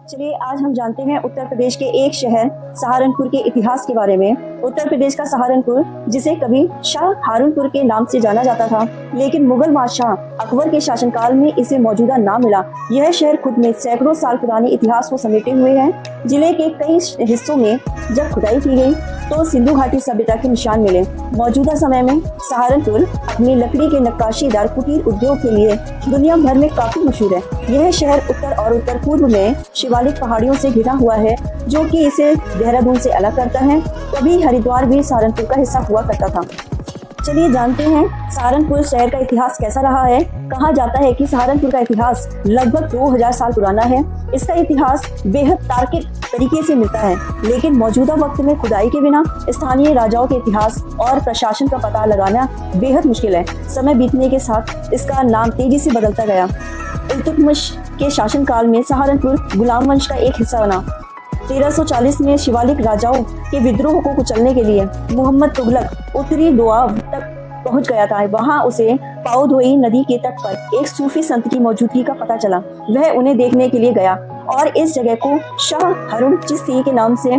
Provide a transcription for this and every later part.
चलिए आज हम जानते हैं उत्तर प्रदेश के एक शहर सहारनपुर के इतिहास के बारे में। उत्तर प्रदेश का सहारनपुर, जिसे कभी शाह हारूनपुर के नाम से जाना जाता था, लेकिन मुगल बादशाह अकबर के शासनकाल में इसे मौजूदा नाम मिला। यह शहर खुद में सैकड़ों साल पुराने इतिहास को समेटे हुए है। जिले के कई हिस्सों में जब खुदाई की गई तो सिंधु घाटी सभ्यता के निशान मिले। मौजूदा समय में सहारनपुर अपनी लकड़ी के नक्काशीदार कुटीर उद्योग के लिए दुनिया भर में काफी मशहूर है। यह शहर उत्तर और उत्तर पूर्व में शिवालिक पहाड़ियों से घिरा हुआ है, जो कि इसे देहरादून से अलग करता है। कभी हरिद्वार भी सहारनपुर का हिस्सा हुआ करता था। चलिए जानते हैं सहारनपुर शहर का इतिहास कैसा रहा है। कहा जाता है कि सहारनपुर का इतिहास लगभग 2000 साल पुराना है। इसका इतिहास बेहद तार्किक तरीके से मिलता है, लेकिन मौजूदा वक्त में खुदाई के बिना स्थानीय राजाओं के इतिहास और प्रशासन का पता लगाना बेहद मुश्किल है। समय बीतने के साथ इसका नाम तेजी से बदलता गया। इल्तुतमिश के शासनकाल में सहारनपुर गुलाम वंश का एक हिस्सा बना। 1340 में शिवालिक राजाओं के विद्रोह को कुचलने के लिए मोहम्मद तुगलक उत्तरी दोआब तक पहुंच गया था। वहां उसे पाओधोई नदी के तट पर एक सूफी संत की मौजूदगी का पता चला। वह उन्हें देखने के लिए गया और इस जगह को शाह हारून चिश्ती के नाम से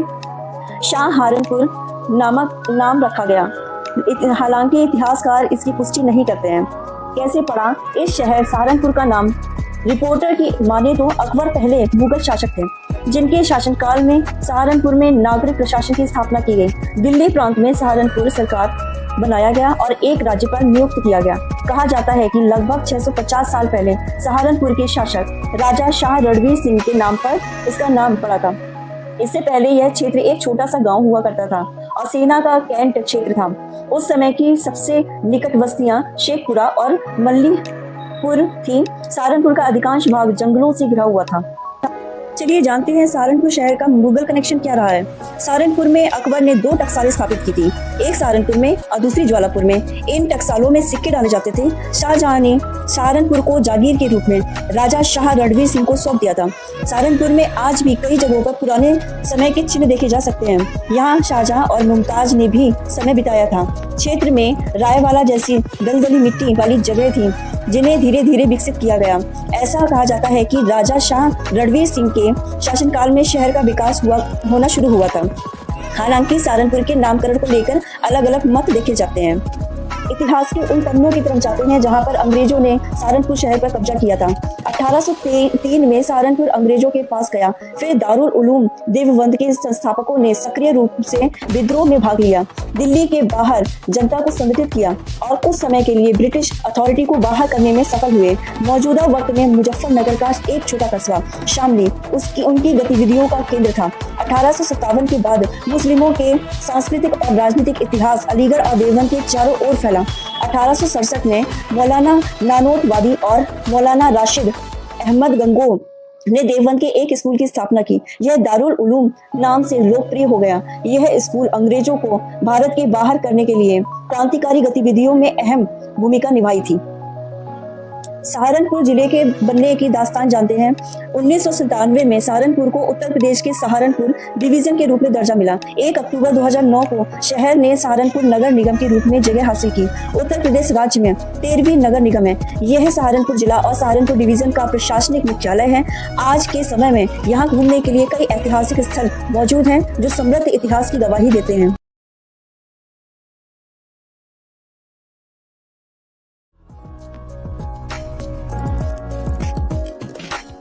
शाह हारूनपुर नाम रखा गया। हालांकि इतिहासकार इसकी पुष्टि नहीं करते हैं। कैसे पड़ा इस शहर सहारनपुर का नाम? रिपोर्टर की माने तो अकबर पहले मुगल शासक थे, जिनके शासनकाल में सहारनपुर में नागरिक प्रशासन की स्थापना की गई। दिल्ली प्रांत में सहारनपुर सरकार बनाया गया और एक राज्यपाल नियुक्त किया गया। कहा जाता है कि लगभग 650 साल पहले सहारनपुर के शासक राजा शाह रणवीर सिंह के नाम पर इसका नाम पड़ा था। इससे पहले यह क्षेत्र एक छोटा सा गांव हुआ करता था और सेना का कैंट क्षेत्र था। उस समय की सबसे निकट बस्तियां शेखपुरा और मल्लीपुर थी। सहारनपुर का अधिकांश भाग जंगलों से घिरा हुआ था। चलिए जानते हैं सहारनपुर शहर का मुगल कनेक्शन क्या रहा है। सहारनपुर में अकबर ने 2 टकसालें स्थापित की थी, एक सहारनपुर में और दूसरी ज्वालापुर में। इन टकसालों में सिक्के डाले जाते थे। शाहजहां ने सहारनपुर को जागीर के रूप में राजा शाह रणवीर सिंह को सौंप दिया था। सहारनपुर में आज भी कई जगहों पर पुराने समय के चिन्ह देखे जा सकते हैं। यहाँ शाहजहां और मुमताज ने भी समय बिताया था। क्षेत्र में रायवाला जैसी दलदली मिट्टी वाली जगह थी, जिन्हें धीरे धीरे विकसित किया गया। ऐसा कहा जाता है कि राजा शाह रणवीर सिंह के शासनकाल में शहर का विकास होना शुरू हुआ था। हालांकि सहारनपुर के नामकरण को लेकर अलग अलग मत देखे जाते हैं। इतिहास के उन पन्नों की तरफ जाते हैं जहां पर अंग्रेजों ने सहारनपुर शहर पर कब्जा किया था। 1803 में सहारनपुर अंग्रेजों के पास गया। फिर दारुल उलूम देवबंद के संस्थापकों ने सक्रिय रूप से विद्रोह में भाग लिया, दिल्ली के बाहर जनता को संगठित किया और कुछ समय के लिए ब्रिटिश अथॉरिटी को बाहर करने में सफल हुए। मौजूदा वक्त में मुजफ्फरनगर का एक छोटा कस्बा शामली उनकी गतिविधियों का केंद्र था। 1857 के बाद मुस्लिमों के सांस्कृतिक और राजनीतिक इतिहास अलीगढ़ और देवबंद के चारों ओर फैला। 1867 में मौलाना नानोतवादी और मौलाना राशिद अहमद गंगो ने देवबंद के एक स्कूल की स्थापना की। यह दारुल उलूम नाम से लोकप्रिय हो गया। यह स्कूल अंग्रेजों को भारत के बाहर करने के लिए क्रांतिकारी गतिविधियों में अहम भूमिका निभाई थी। सहारनपुर जिले के बनने की दास्तान जानते हैं। 1997 में सहारनपुर को उत्तर प्रदेश के सहारनपुर डिवीजन के रूप में दर्जा मिला। 1 अक्टूबर 2009 को शहर ने सहारनपुर नगर निगम के रूप में जगह हासिल की। उत्तर प्रदेश राज्य में 13वीं नगर निगम है। यह सहारनपुर जिला और सहारनपुर डिवीजन का प्रशासनिक मुख्यालय है। आज के समय में यहाँ घूमने के लिए कई ऐतिहासिक स्थल मौजूद हैं, जो समृद्ध इतिहास की गवाही देते हैं।